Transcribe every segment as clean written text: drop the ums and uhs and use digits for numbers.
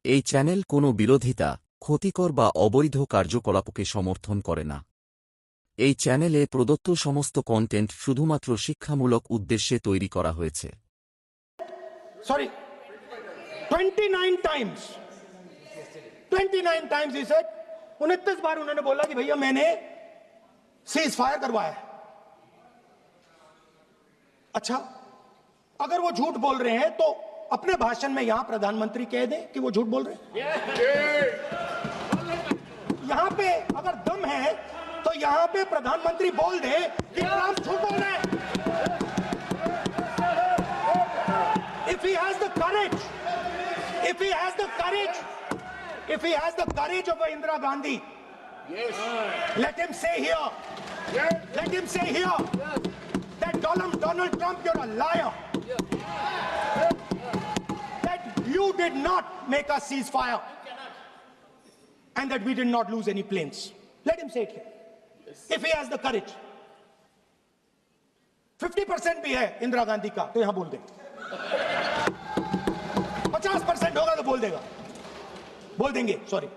এই চ্যানেল কোনো বিরোধিতা, ক্ষতিকর বা অবৈধ কার্যকলাপকে সমর্থন করে না। এই চ্যানেলে প্রদত্ত সমস্ত কন্টেন্ট শুধুমাত্র শিক্ষামূলক উদ্দেশ্যে তৈরি করা হয়েছে। Sorry, 29 times. 29 times he said, 29 बार उन्होंने बोला कि भैया मैंने सीज फायर करवाया। अच्छा, अगर वो झूठ बोल रहे हैं तो अपने भाषण में यहां प्रधानमंत्री कह दें कि वो झूठ बोल रहे हैं। यहां पे अगर दम है तो यहां पे प्रधानमंत्री बोल दे कि ट्रंप झूठ बोल रहे हैं। If he has the courage, if he has the courage, if he has the courage of Indira Gandhi, yes, let him say here, yes, let him say here, yes, that Donald Trump, you're a liar, yes, that you did not make a ceasefire, and that we did not lose any planes. Let him say it here, yes, if he has the courage. 50% भी है इंदिरा गांधी का तो यहां बोल दे, 50% होगा तो बोल देगा, बोल देंगे। सॉरी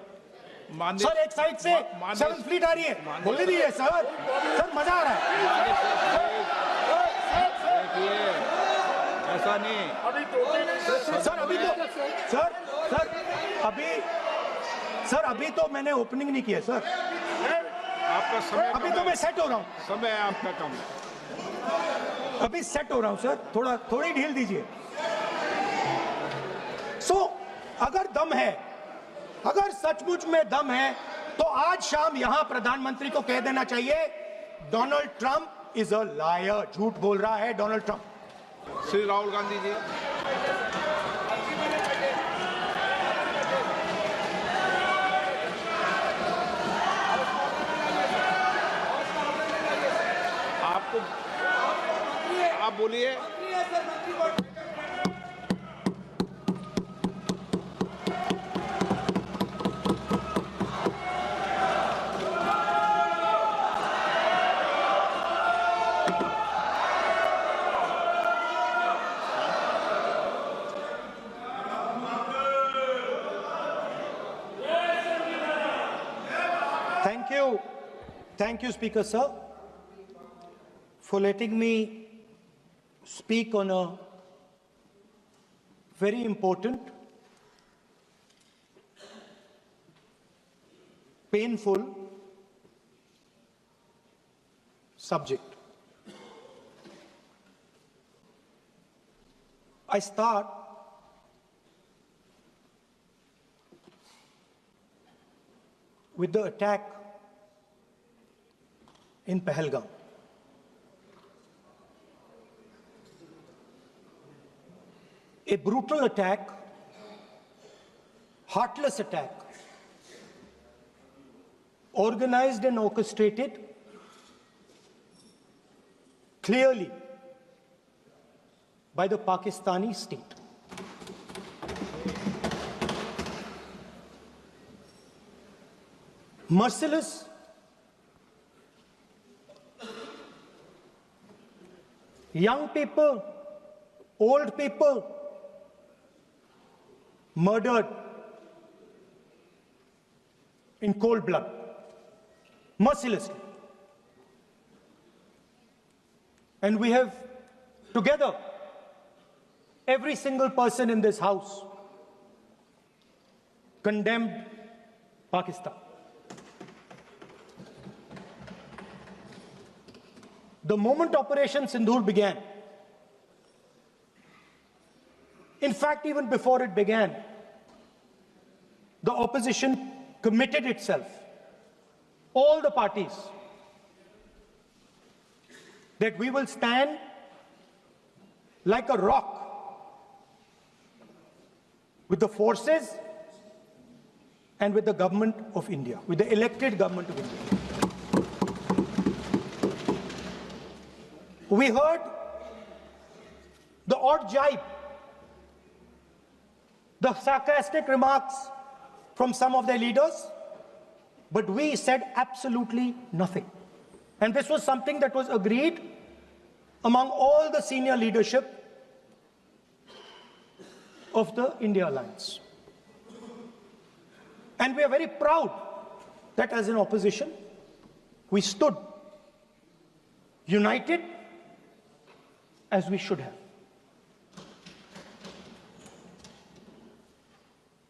सर, एक साइड से 7th फ्लीट आ रही है, बोल दीजिए सर, सर मजा आ रहा है। ऐसा नहीं सर, अभी तो सर अभी तो मैंने ओपनिंग नहीं किया सर, आपका समय अभी तो मैं सेट हो रहा हूँ, समय आपका कम है, अभी सेट हो रहा हूं सर, थोड़ी ढील दीजिए। सो अगर दम है, अगर सचमुच में दम है तो आज शाम यहां प्रधानमंत्री को कह देना चाहिए Donald Trump is a liar, झूठ बोल रहा है डोनाल्ड ट्रंप। श्री राहुल गांधी जी, आपको आप बोलिए। Thank you, Speaker Sir, for letting me speak on a very important, painful subject. I start with the attack in Pahalgam. A brutal attack, heartless attack, organized and orchestrated clearly by the Pakistani state. Merciless, young people, old people, murdered in cold blood, mercilessly. And we have together, every single person in this house, condemned Pakistan. The moment Operation Sindoor began, in fact, even before it began, the opposition committed itself, all the parties, that we will stand like a rock with the forces and with the government of India, with the elected government of India. We heard the odd jibe, the sarcastic remarks from some of their leaders, but we said absolutely nothing. And this was something that was agreed among all the senior leadership of the India Alliance. And we are very proud that as an opposition, we stood united as we should have.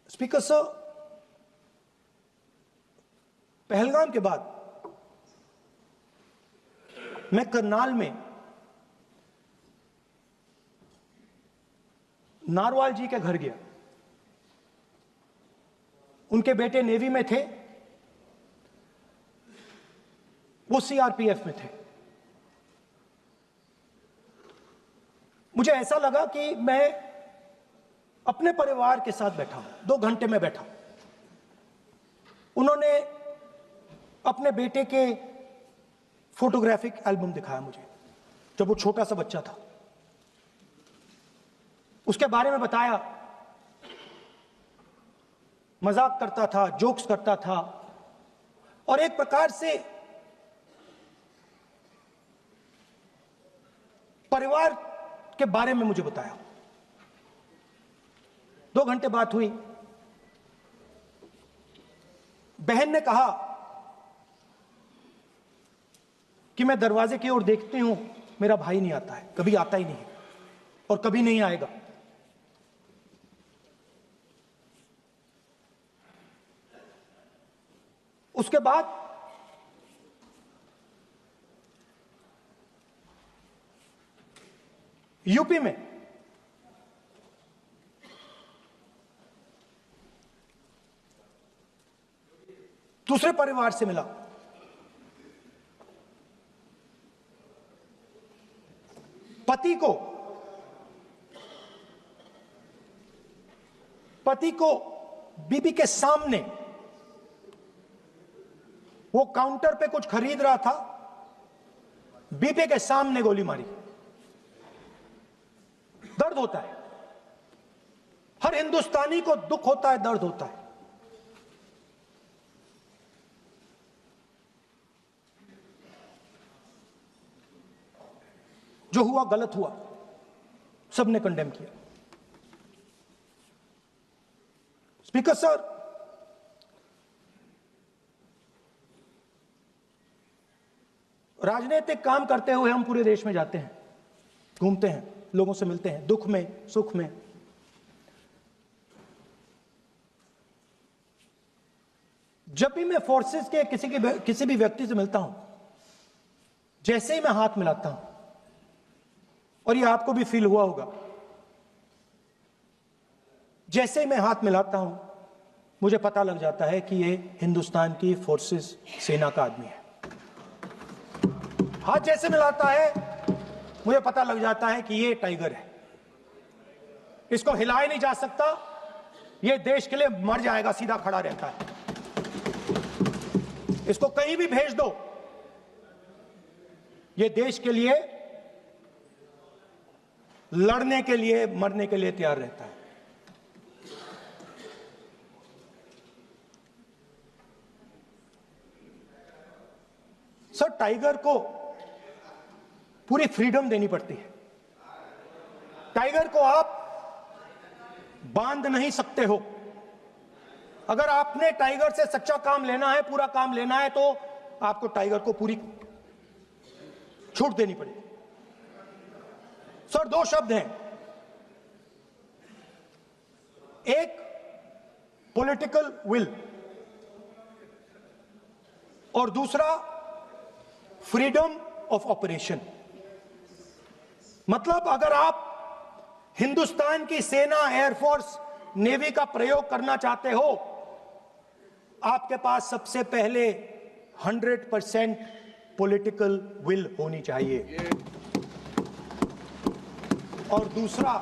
Speaker sir, Pahalgam के बाद मैं करनाल में narwhal जी के घर गया। उनके बेटे navy में थे, वो सीआरपीएफ में थे। मुझे ऐसा लगा कि मैं अपने परिवार के साथ बैठा हूं। 2 घंटे में बैठा। उन्होंने अपने बेटे के फोटोग्राफिक एल्बम दिखाया मुझे, जब वो छोटा सा बच्चा था। उसके बारे में बताया, मजाक करता था, जोक्स करता था, और एक प्रकार से परिवार के बारे में मुझे बताया। 2 घंटे बात हुई। बहन ने कहा कि मैं दरवाजे की ओर देखती हूं, मेरा भाई नहीं आता है, कभी आता ही नहीं और कभी नहीं आएगा। उसके बाद यूपी में दूसरे परिवार से मिला। पति को बीबी के सामने, वो काउंटर पे कुछ खरीद रहा था, बीबी के सामने गोली मारी। दर्द होता है, हर हिंदुस्तानी को दुख होता है, दर्द होता है। जो हुआ गलत हुआ, सबने कंडेम किया। स्पीकर सर, राजनीतिक काम करते हुए हम पूरे देश में जाते हैं, घूमते हैं, लोगों से मिलते हैं, दुख में, सुख में। जब भी मैं फोर्सेस के किसी भी व्यक्ति से मिलता हूं, जैसे ही मैं हाथ मिलाता हूं, और ये आपको भी फील हुआ होगा, जैसे ही मैं हाथ मिलाता हूं, मुझे पता लग जाता है कि ये हिंदुस्तान की फोर्सेस, सेना का आदमी है। हाथ जैसे मिलाता है, मुझे पता लग जाता है कि ये टाइगर है, इसको हिलाया नहीं जा सकता, ये देश के लिए मर जाएगा, सीधा खड़ा रहता है। इसको कहीं भी भेज दो, ये देश के लिए लड़ने के लिए, मरने के लिए तैयार रहता है। सर, टाइगर को पूरी फ्रीडम देनी पड़ती है। टाइगर को आप बांध नहीं सकते हो। अगर आपने टाइगर से सच्चा काम लेना है, पूरा काम लेना है, तो आपको टाइगर को पूरी छूट देनी पड़ेगी। सर, 2 शब्द हैं, एक पॉलिटिकल विल और दूसरा फ्रीडम ऑफ ऑपरेशन। मतलब अगर आप हिंदुस्तान की सेना, एयरफोर्स, नेवी का प्रयोग करना चाहते हो, आपके पास सबसे पहले 100% पॉलिटिकल विल होनी चाहिए, और दूसरा,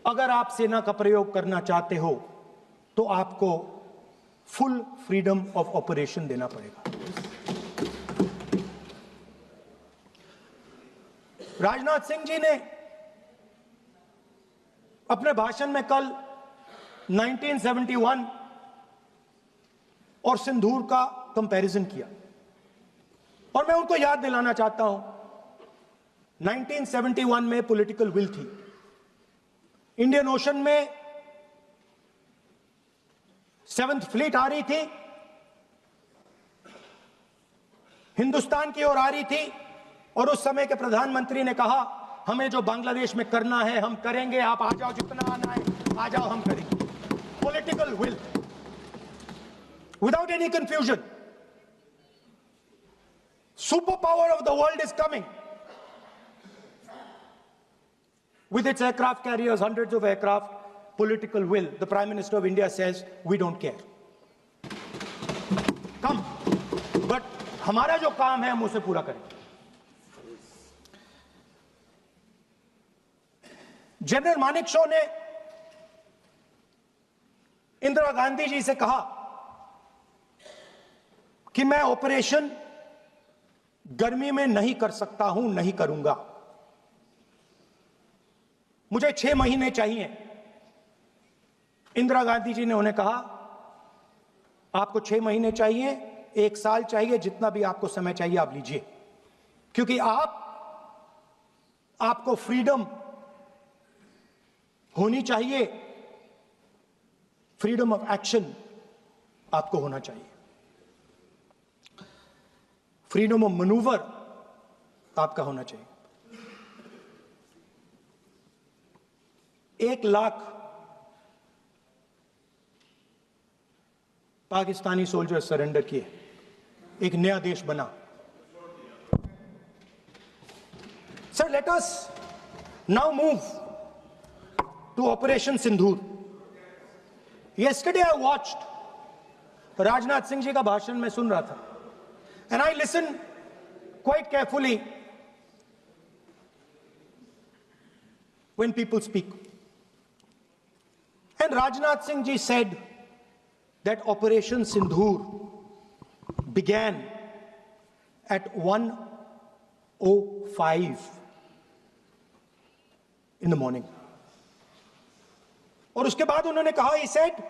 अगर आप सेना का प्रयोग करना चाहते हो तो आपको फुल फ्रीडम ऑफ ऑपरेशन देना पड़ेगा। राजनाथ सिंह जी ने अपने भाषण में कल 1971 और सिंदूर का कंपैरिजन किया, और मैं उनको याद दिलाना चाहता हूं, 1971 में पॉलिटिकल विल थी। इंडियन ओशन में 7th फ्लीट आ रही थी, हिंदुस्तान की ओर आ रही थी, और उस समय के प्रधानमंत्री ने कहा हमें जो बांग्लादेश में करना है हम करेंगे, आप आ जाओ, जितना आना है आ जाओ, हम करेंगे. Political will, without any confusion. Superpower of the world is coming with its aircraft carriers, hundreds of aircraft. Political will. The Prime Minister of India says we don't care. Come, but हमारा जो काम है हम उसे पूरा करें. General Manekshaw ने इंदिरा गांधी जी से कहा कि मैं ऑपरेशन गर्मी में नहीं कर सकता हूं, नहीं करूंगा, मुझे 6 महीने चाहिए. इंदिरा गांधी जी ने उन्हें कहा आपको 6 महीने चाहिए, 1 साल चाहिए, जितना भी आपको समय चाहिए आप लीजिए, क्योंकि आपको फ्रीडम होनी चाहिए, फ्रीडम ऑफ एक्शन आपको होना चाहिए, फ्रीडम ऑफ मैनूवर आपका होना चाहिए. 1 लाख पाकिस्तानी सोल्जर सरेंडर किए, एक नया देश बना. Sir, let us now move to operation Sindoor. Yesterday I watched Rajnath Singh ji का भाषण में सुन रहा था, and I listened quite carefully when people speak. And Rajnath Singh ji said that Operation Sindoor began at 1:05 in the morning. और उसके बाद उन्होंने कहा, he said,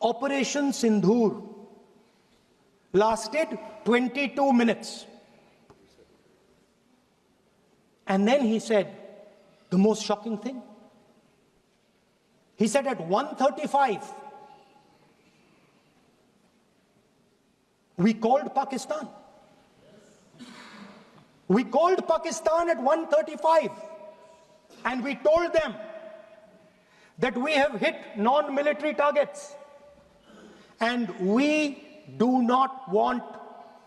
Operation Sindoor lasted 22 minutes. And then he said the most shocking thing. He said at 1:35 we called Pakistan. We called Pakistan at 1:35 and we told them that we have hit non-military targets and we do not want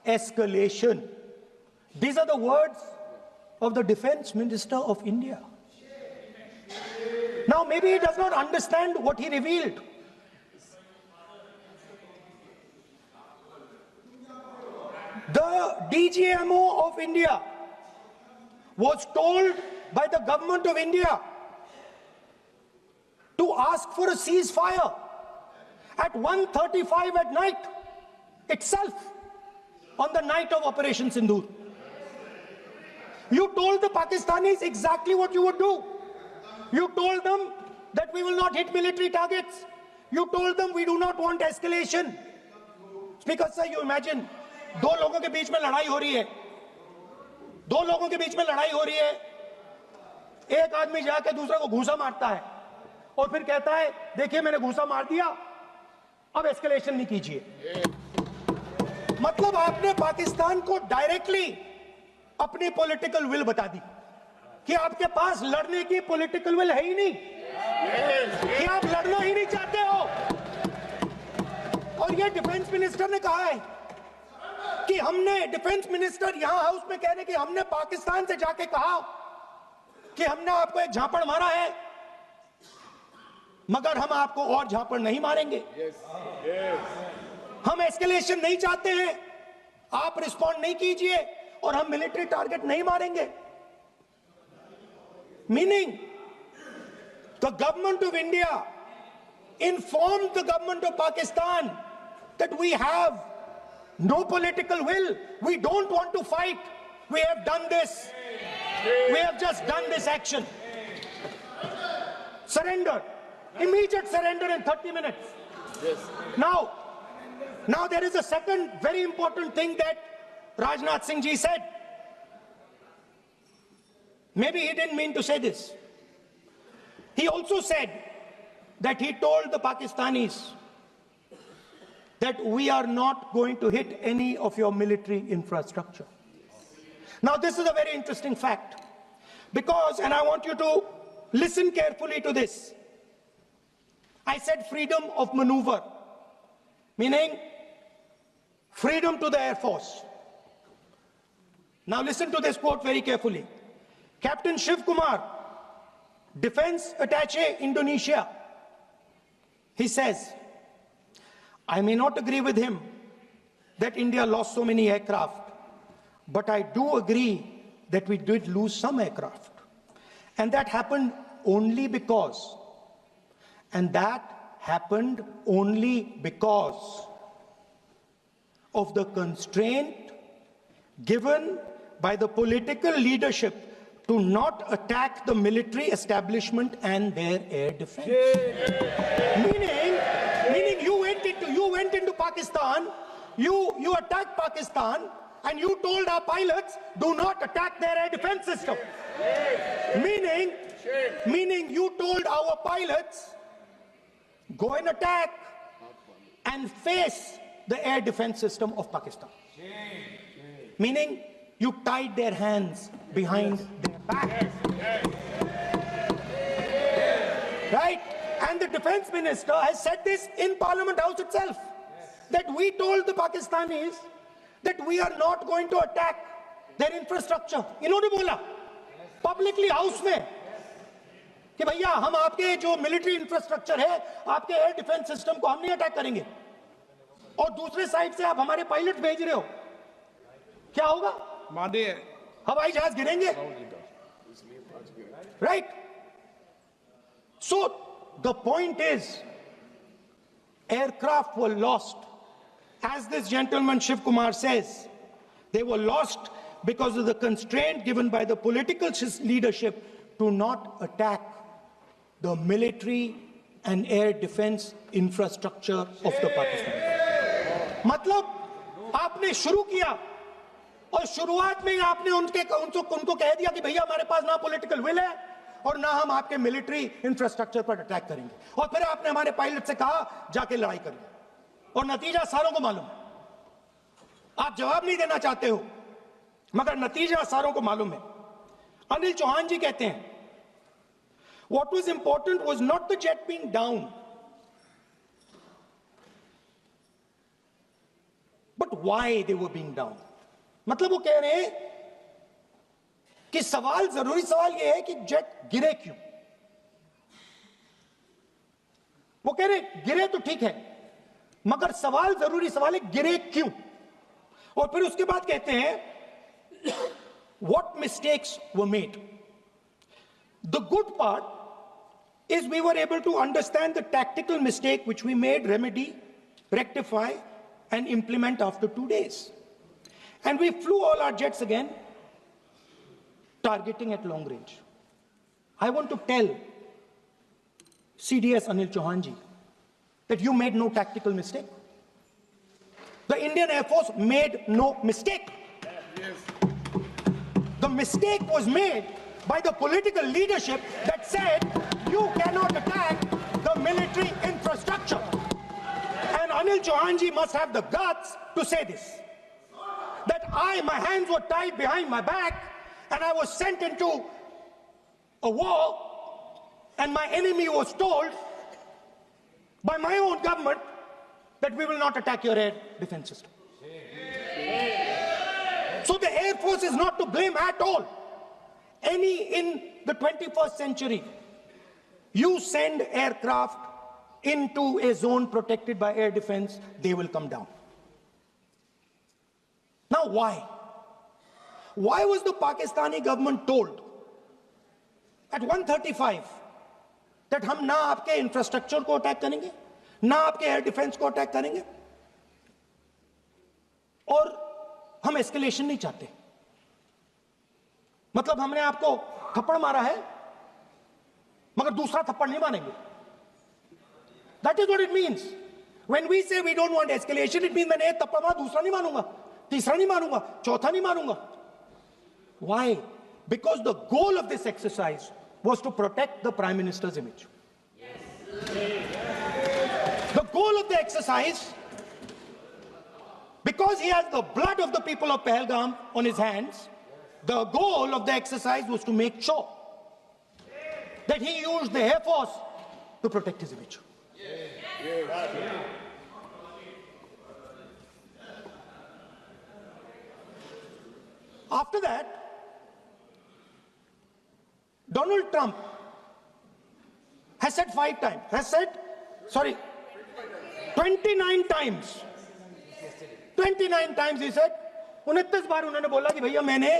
escalation. These are the words of the Defense Minister of India. Now maybe he does not understand what he revealed. The DGMO of India was told by the government of India to ask for a ceasefire at 1:35 at night itself, on the night of Operation Sindoor. You told the Pakistanis exactly what you would do. You told them that we will not hit military targets. You told them we do not want escalation. Speaker sir, you imagine, दो लोगों के बीच में लड़ाई हो रही है, दो लोगों के बीच में लड़ाई हो रही है, एक आदमी जाके दूसरे को घूंसा मारता है और फिर कहता है देखिए मैंने घूंसा मार दिया, अब एस्केलेशन नहीं कीजिए. मतलब आपने पाकिस्तान को डायरेक्टली अपनी पॉलिटिकल विल बता दी कि आपके पास लड़ने की पॉलिटिकल विल है ही नहीं, कि आप लड़ना ही नहीं चाहते हो. और ये डिफेंस मिनिस्टर ने कहा है कि हमने, डिफेंस मिनिस्टर यहां हाउस में कह रहे कि हमने पाकिस्तान से जाके कहा कि हमने आपको एक झापड़ मारा है मगर हम आपको और झापड़ नहीं मारेंगे. हम एस्केलेशन नहीं चाहते हैं, आप रिस्पॉन्ड नहीं कीजिए और हम मिलिट्री टारगेट नहीं मारेंगे. Meaning the government of India informed the government of Pakistan that we have no political will, we don't want to fight, we have done this, we have just done this action. Surrender, immediate surrender in 30 minutes. Now there is a second very important thing that Rajnath Singh ji said. Maybe he didn't mean to say this. He also said that he told the Pakistanis that we are not going to hit any of your military infrastructure. Now, this is a very interesting fact because, and I want you to listen carefully to this. I said freedom of maneuver, meaning freedom to the Air Force. Now listen to this quote very carefully. Captain Shiv Kumar, Defense Attaché, Indonesia, he says, I may not agree with him that India lost so many aircraft, but I do agree that we did lose some aircraft. And that happened only because, of the constraint given by the political leadership to not attack the military establishment and their air defense. Meaning you went into Pakistan, you attacked Pakistan, and you told our pilots, do not attack their air defense system. Meaning you told our pilots, go and attack and face the air defense system of Pakistan. Meaning you tied their hands behind their back. Right? And the defense minister has said this in Parliament House itself, that we told the Pakistanis that we are not going to attack their infrastructure. इन्होंने बोला publicly house में कि भैया हम आपके जो military infrastructure है, आपके एयर डिफेंस सिस्टम को हम नहीं अटैक करेंगे, और दूसरे साइड से आप हमारे पायलट भेज रहे हो, क्या होगा? मानिए हवाई जहाज गिरेंगे. Right? So the point is, aircraft were lost. As this gentleman Shiv Kumar says, they were lost because of the constraint given by the political leadership to not attack the military and air defense infrastructure of the Pakistan. मतलब आपने शुरू किया और शुरुआत में ही आपने उनको कह दिया कि भैया हमारे पास ना पॉलिटिकल विल है और ना हम आपके मिलिट्री इंफ्रास्ट्रक्चर पर अटैक करेंगे, और फिर आपने हमारे पायलट से कहा जाके लड़ाई करिए, और नतीजा सारों को मालूम है. आप जवाब नहीं देना चाहते हो, मगर नतीजा सारों को मालूम है. अनिल चौहान जी कहते हैं, what was important was not the jet being down, but why they were being down. मतलब वो कह रहे हैं कि जरूरी सवाल ये है कि जेट गिरे क्यों. वो कह रहे गिरे तो ठीक है, मगर जरूरी सवाल है गिरे क्यों. और फिर उसके बाद कहते हैं what mistakes were made. The good part is we were able to understand the tactical mistake which we made, remedy, rectify and implement after 2 days. And we flew all our jets again, targeting at long range. I want to tell CDS Anil Chauhan ji that you made no tactical mistake. The Indian Air Force made no mistake. The mistake was made by the political leadership that said you cannot attack the military infrastructure. And Anil Chauhan ji must have the guts to say this, that my hands were tied behind my back and I was sent into a war, and my enemy was told by my own government that we will not attack your air defense system. So the Air Force is not to blame at all. In the 21st century, you send aircraft into a zone protected by air defense, they will come down. Now why? Why was the Pakistani government told at 1:35 that हम ना आपके infrastructure को attack करेंगे, ना आपके air defence को attack करेंगे, और हम एस्केलेशन नहीं चाहते? मतलब हमने आपको थप्पड़ मारा है मगर दूसरा थप्पड़ नहीं मारेंगे. That is what it means. When we say we don't want escalation, it means मैंने एक थप्पड़ मारा, दूसरा नहीं मारूंगा, तीसरा नहीं मारूंगा, चौथा नहीं मारूंगा. Why? Because the goal of this exercise was to protect the Prime Minister's image. The goal of the exercise, because he has the blood of the people of Pahalgam on his hands, the goal of the exercise was to make sure that he used the Air Force to protect his image. After that, Donald Trump has said 29 times. 29 times he said, 29 बार उन्होंने बोला कि भैया मैंने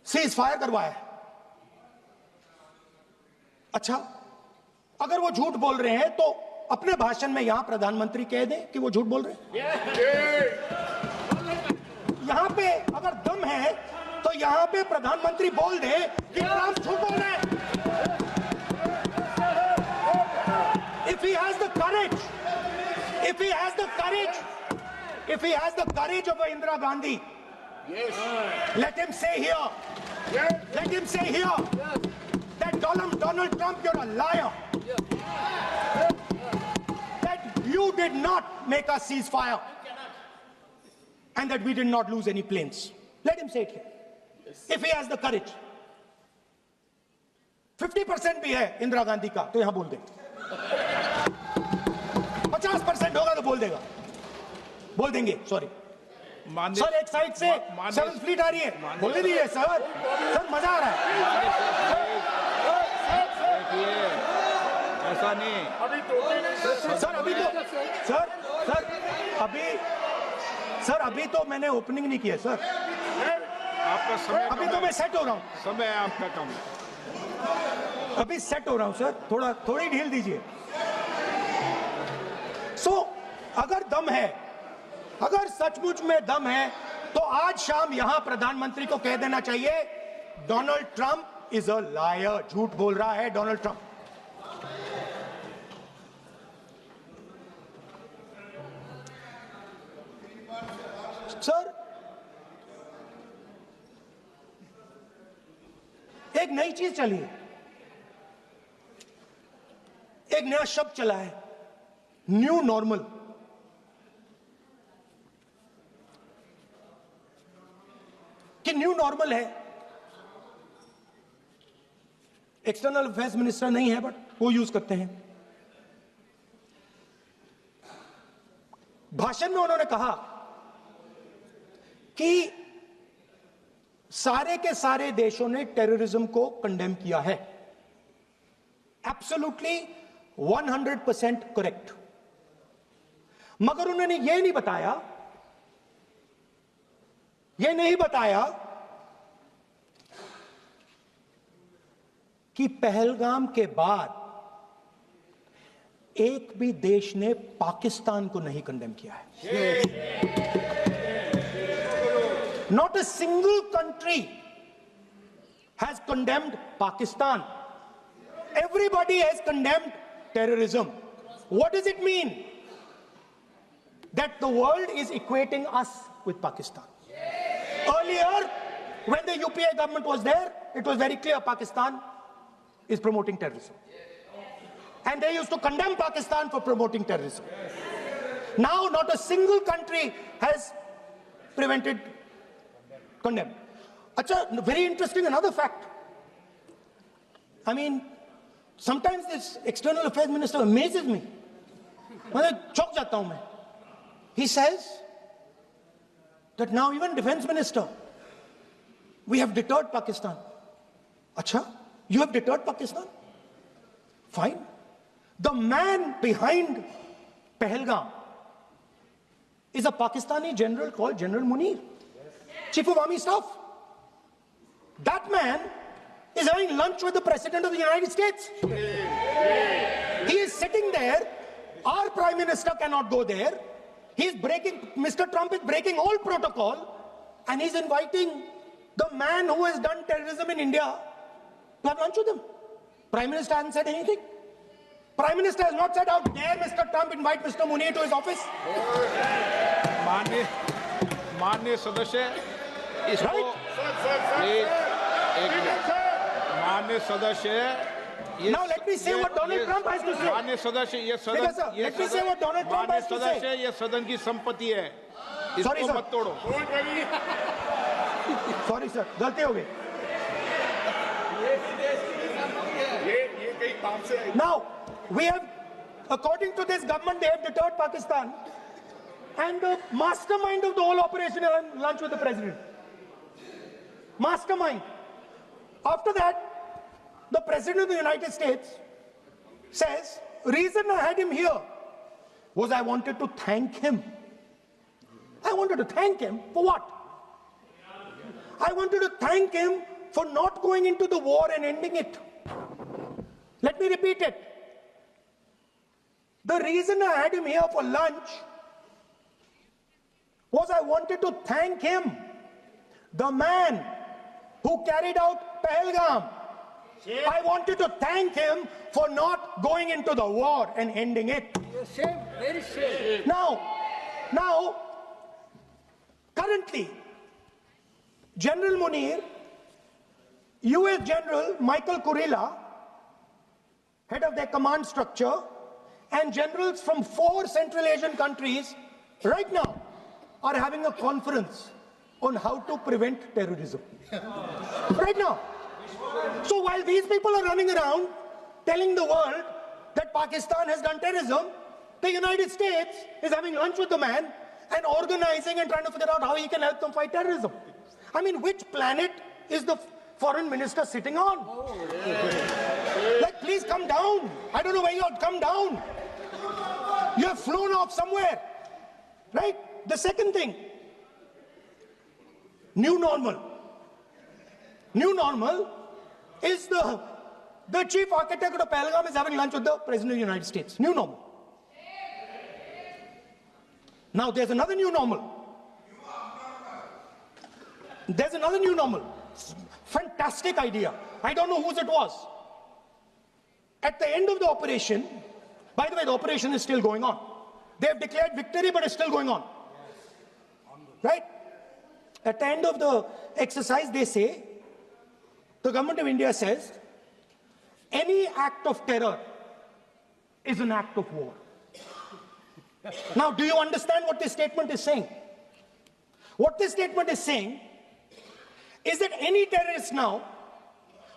cease fire करवाया है। अच्छा, अगर वो झूठ बोल रहे हैं तो अपने भाषण में यहां प्रधानमंत्री कह दें कि वो झूठ बोल रहे हैं। यहां पे अगर दम है तो यहां पे प्रधानमंत्री बोल दे कि ट्रंप झूठ बोल रहे हैं। If he has the courage, if he has the courage of Indira Gandhi, let him say here, that Donald Trump, you're a liar. That you did not make a ceasefire, and that we did not lose any planes. Let him say it here. If he has the courage. 50% भी है इंदिरा गांधी का तो यहां बोल दे। 50% होगा तो बोल देगा, बोल देंगे। सॉरी सर, एक साइड से 7th फ्लीट आ रही है, बोल दीजिए सर मजा आ रहा है। ऐसा नहीं सर, अभी तो मैंने ओपनिंग नहीं किया सर, आपका समय अभी तो मैं सेट हो रहा हूँ। समय है आपका कम, अभी सेट हो रहा हूं सर, थोड़ी ढील दीजिए। अगर दम है, अगर सचमुच में दम है तो आज शाम यहां प्रधानमंत्री को कह देना चाहिए Donald Trump is a liar, झूठ बोल रहा है डोनाल्ड ट्रंप। सर, एक नई चीज चली है, एक नया शब्द चला है, न्यू नॉर्मल। कि न्यू नॉर्मल है, एक्सटर्नल अफेयर्स मिनिस्टर नहीं है बट वो यूज करते हैं। भाषण में उन्होंने कहा कि सारे के सारे देशों ने टेररिज्म को कंडेम किया है। Absolutely 100% correct. मगर उन्होंने यह नहीं बताया कि पहलगाम के बाद एक भी देश ने पाकिस्तान को नहीं कंडेम किया है। Not a single country has condemned Pakistan. Everybody has condemned terrorism. What does it mean? That the world is equating us with Pakistan. Earlier, when the UPA government was there, it was very clear Pakistan is promoting terrorism. And they used to condemn Pakistan for promoting terrorism. Now, not a single country has condemned. Achha, very interesting, another fact. I mean, sometimes this external affairs minister amazes me. चौंक जाता हूं मैं. He says that now even defense minister, we have deterred Pakistan. Achha, you have deterred Pakistan? Fine. The man behind Pahalgam is a Pakistani general called General Munir, Chief of Army Staff. That man is having lunch with the President of the United States. He is sitting there. Our Prime Minister cannot go there. Mr. Trump is breaking all protocol, and he's inviting the man who has done terrorism in India to have lunch with him. Prime Minister hasn't said anything. Prime Minister has not said, how dare Mr. Trump invite Mr. Munir to his office. माननीय सदस्य, इसको Right? माननीय सदस्य, Now let me say what Donald Trump has to say. माननीय सदस्य, ये देखो सदन, sir, let me say what Donald Trump माननीय has to say. सदस्य, ये सदन की संपत्ति है, Sorry, इसको sir. मत तोड़ो। Sorry sir, गलती हो गई. ये कई काम से Now we have, according to this government, they have deterred Pakistan, and the mastermind of the whole operation is on lunch with the president. Mastermind. After that, the President of the United States says, reason I had him here was I wanted to thank him. I wanted to thank him for what? I wanted to thank him for not going into the war and ending it. Let me repeat it. The reason I had him here for lunch was I wanted to thank him, the man who carried out Pahalgam. I wanted to thank him for not going into the war and ending it. Shame, very shame. Now, currently, General Munir, US General Michael Kurilla, head of their command structure, and generals from 4 Central Asian countries right now are having a conference on how to prevent terrorism. Right now. So while these people are running around telling the world that Pakistan has done terrorism, the United States is having lunch with the man and organizing and trying to figure out how he can help them fight terrorism. I mean, which planet is the foreign minister sitting on? Like, please come down. I don't know where you are. Come down. You have flown off somewhere. Right? The second thing, new normal. New normal is the chief architect of Pahalgam is having lunch with the President of the United States. New normal. Now there's another new normal. There's another new normal. Fantastic idea. I don't know whose it was. At the end of the operation, by the way, the operation is still going on. They have declared victory, but it's still going on. Right? At the end of the exercise, they say, the government of India says, any act of terror is an act of war. Now, do you understand what this statement is saying? What this statement is saying is that any terrorist now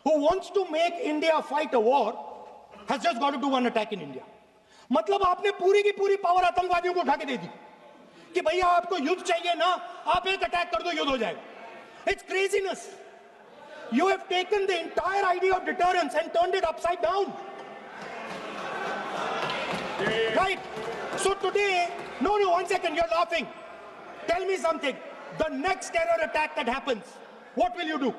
who wants to make India fight a war has just got to do one attack in India. मतलब आपने पूरी की पूरी power आतंकवादियों को उठा के दे दी कि भैया आपको युद्ध चाहिए ना, आप एक अटैक कर दो, युद्ध हो जाएगा. It's craziness. You have taken the entire idea of deterrence and turned it upside down. Right? So today, no, one second, you're laughing. Tell me something. The next terror attack that happens, what will you do?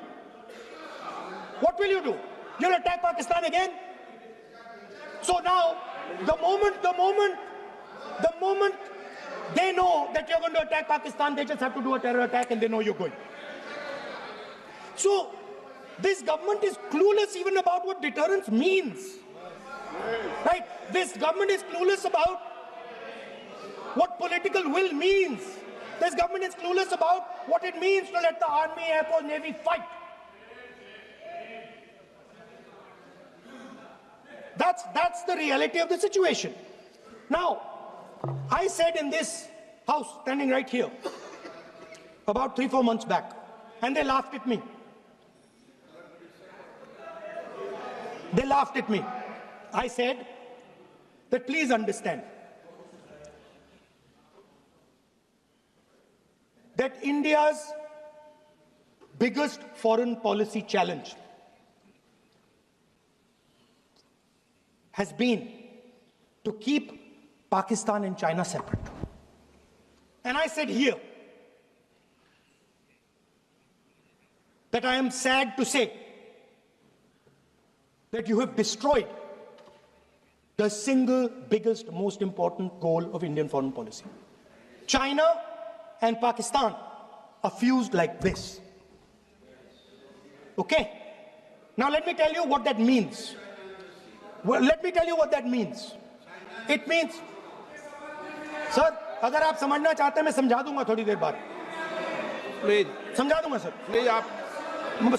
What will you do? You'll attack Pakistan again? So now, the moment they know that you're going to attack Pakistan, they just have to do a terror attack and they know you're going. So, this government is clueless even about what deterrence means. Right? This government is clueless about what political will means. This government is clueless about what it means to let the Army, Air Force, Navy fight. That's the reality of the situation. Now, I said in this house, standing right here, about 3-4 months back, and they laughed at me. They laughed at me. I said that please understand that India's biggest foreign policy challenge has been to keep Pakistan and China separate. And I said here that I am sad to say that you have destroyed the single biggest, most important goal of Indian foreign policy. China and Pakistan are fused like this. Okay? Now let me tell you what that means. Well, let me tell you what that means. It means, sir, अगर आप समझना चाहते हैं मैं समझा दूंगा थोड़ी देर बाद. प्लीज समझा दूंगा सर. प्लीज आप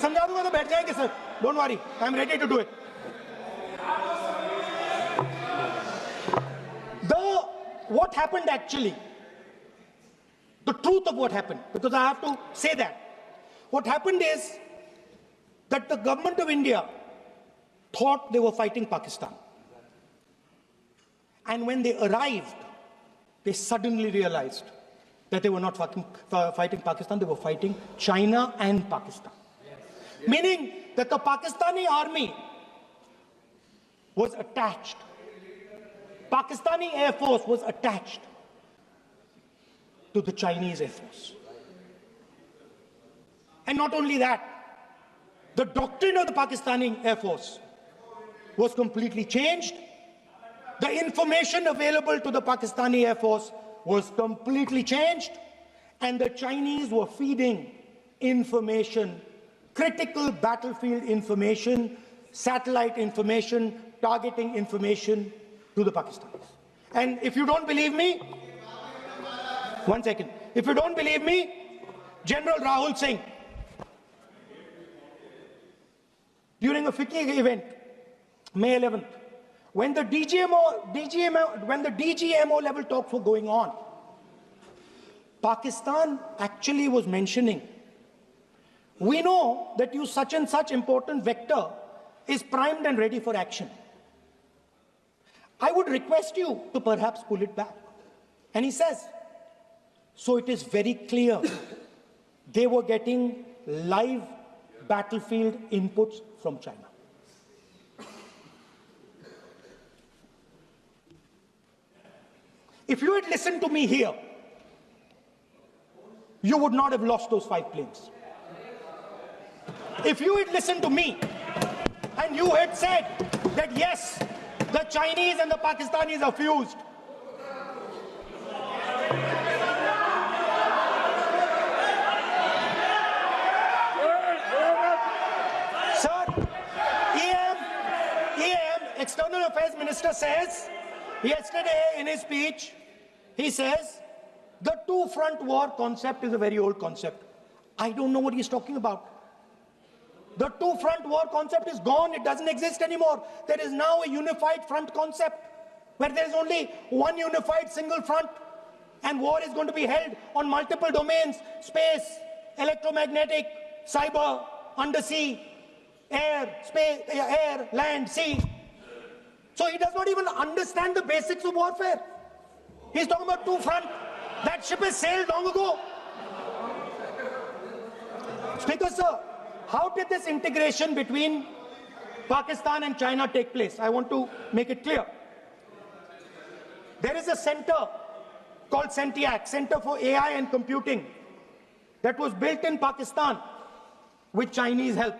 समझा दूंगा तो बैठ जाएंगे sir. Don't worry, I am ready to do it. What happened actually, the truth of what happened, because I have to say that. What happened is that the government of India thought they were fighting Pakistan. And when they arrived, they suddenly realized that they were not fighting Pakistan, they were fighting China and Pakistan. Meaning that the Pakistani army was attached. Pakistani Air Force was attached to the Chinese Air Force. And not only that, the doctrine of the Pakistani Air Force was completely changed. The information available to the Pakistani Air Force was completely changed, and the Chinese were feeding information, critical battlefield information, satellite information, targeting information to the Pakistanis. And if you don't believe me, one second. If you don't believe me, General Rahul Singh, during a FICCI event, May 11th, when the DGMO level talks were going on, Pakistan actually was mentioning, we know that you such and such important vector is primed and ready for action. I would request you to perhaps pull it back. And he says, so it is very clear they were getting live battlefield inputs from China. If you had listened to me here, you would not have lost those 5 planes. If you had listened to me and you had said that yes, the Chinese and the Pakistanis are fused, sir, EM, External Affairs Minister says, yesterday in his speech, he says, the two-front war concept is a very old concept. I don't know what he's talking about. The two-front war concept is gone. It doesn't exist anymore. There is now a unified front concept where there is only one unified single front, and war is going to be held on multiple domains: space, electromagnetic, cyber, undersea, air, space, air, land, sea. So he does not even understand the basics of warfare. He's talking about two front. That ship has sailed long ago. Speaker, sir, how did this integration between Pakistan and China take place? I want to make it clear. There is a center called CENTIAC, Center for AI and Computing, that was built in Pakistan with Chinese help.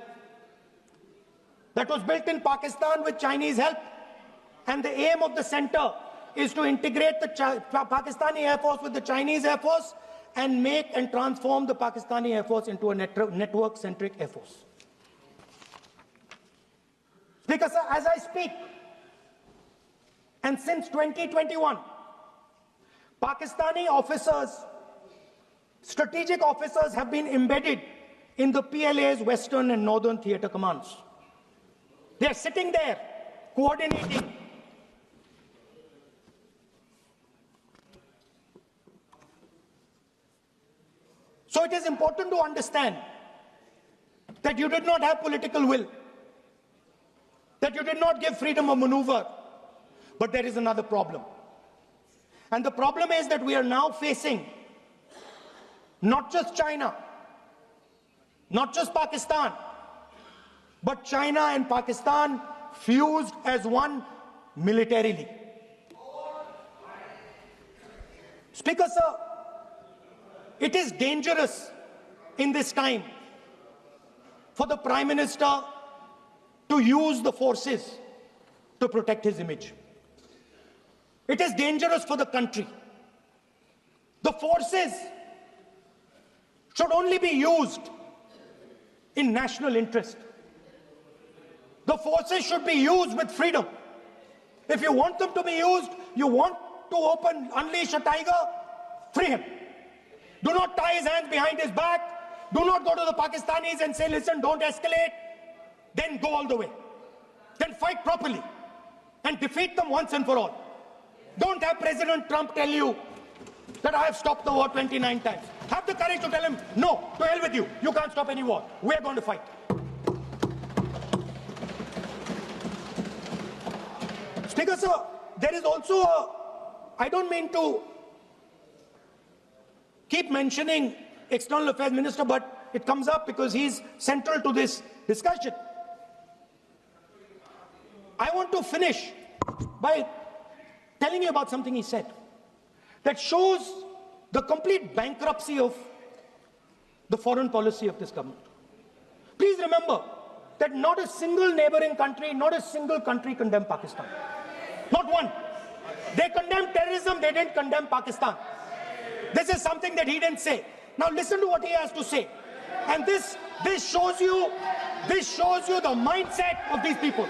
That was built in Pakistan with Chinese help. And the aim of the center is to integrate the Pakistani Air Force with the Chinese Air Force and make and transform the Pakistani Air Force into a network-centric Air Force. Because as I speak, and since 2021, Pakistani officers, strategic officers have been embedded in the PLA's Western and Northern Theatre Commands. They are sitting there, coordinating. So it is important to understand that you did not have political will, that you did not give freedom of maneuver, but there is another problem. And the problem is that we are now facing not just China, not just Pakistan, but China and Pakistan fused as one militarily. Speaker, sir, it is dangerous in this time for the Prime Minister to use the forces to protect his image. It is dangerous for the country. The forces should only be used in national interest. The forces should be used with freedom. If you want them to be used, you want to unleash a tiger, free him. Do not tie his hands behind his back. Do not go to the Pakistanis and say, listen, don't escalate. Then go all the way. Then fight properly. and defeat them once and for all. Don't have President Trump tell you that I have stopped the war 29 times. Have the courage to tell him, no, to hell with you. You can't stop any war. We're going to fight. Speaker, sir, there is also I don't mean to keep mentioning External Affairs Minister, but it comes up because he's central to this discussion. I want to finish by telling you about something he said that shows the complete bankruptcy of the foreign policy of this government. Please remember that not a single neighboring country, not a single country condemned Pakistan. Not one. They condemned terrorism, they didn't condemn Pakistan. This is something that he didn't say. Now listen to what he has to say. And this shows you the mindset of these people.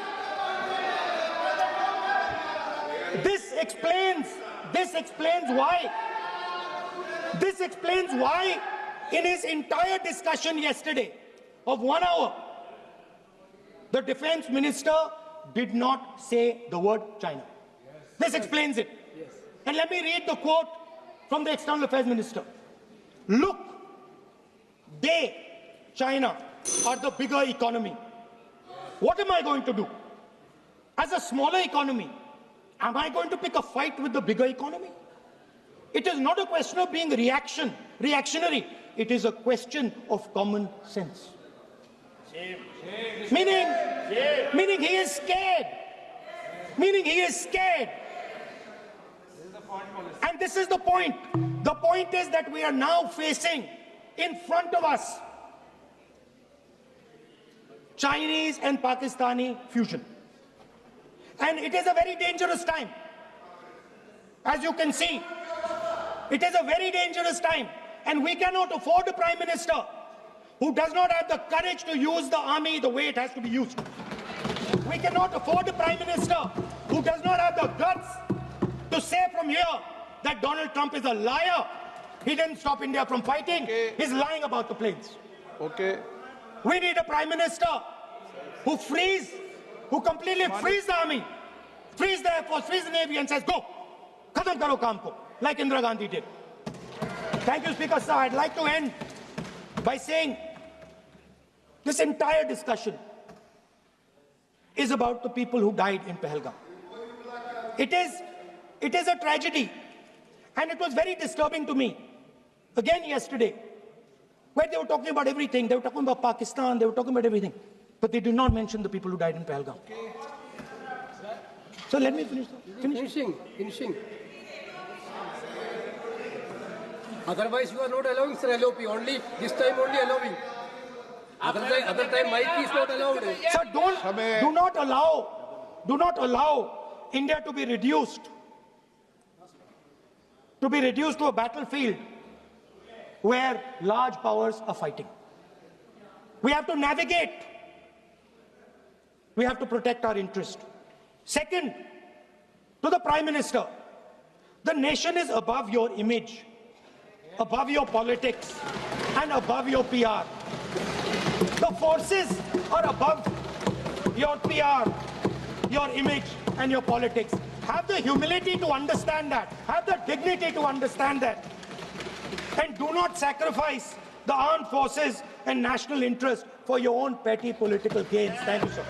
This explains why in his entire discussion yesterday of 1 hour, the defense minister did not say the word China. This explains it. And let me read the quote from the External Affairs Minister. Look, China, are the bigger economy. What am I going to do? As a smaller economy, am I going to pick a fight with the bigger economy? It is not a question of being reactionary. It is a question of common sense. Meaning he is scared. And this is the point. The point is that we are now facing in front of us Chinese and Pakistani fusion. And it is a very dangerous time. As you can see, it is a very dangerous time. And we cannot afford a Prime Minister who does not have the courage to use the army the way it has to be used. We cannot afford a Prime Minister who does not have the guts to say from here that Donald Trump is a liar. He didn't stop India from fighting. Okay. He's lying about the planes. Okay. We need a Prime Minister who completely frees the army, frees the Air Force, frees the Navy and says, go, khatam karo kaam ko, like Indira Gandhi did. Thank you, Speaker, sir. I'd like to end by saying this entire discussion is about the people who died in Pahalgam. It is a tragedy, and it was very disturbing to me, again yesterday, where they were talking about everything. They were talking about Pakistan, they were talking about everything, but they did not mention the people who died in Pahalgam. So let me finish. Finishing. Otherwise, you are not allowing, sir, LOP. Only this time, only allowing. Other time, mic is not allowed. Sir, do not allow India to be reduced to a battlefield where large powers are fighting. We have to navigate. We have to protect our interest. Second, to the Prime Minister, the nation is above your image, above your politics, and above your PR. The forces are above your PR, your image, and your politics. Have the humility to understand that. Have the dignity to understand that. And do not sacrifice the armed forces and national interest for your own petty political gains. Thank you, sir.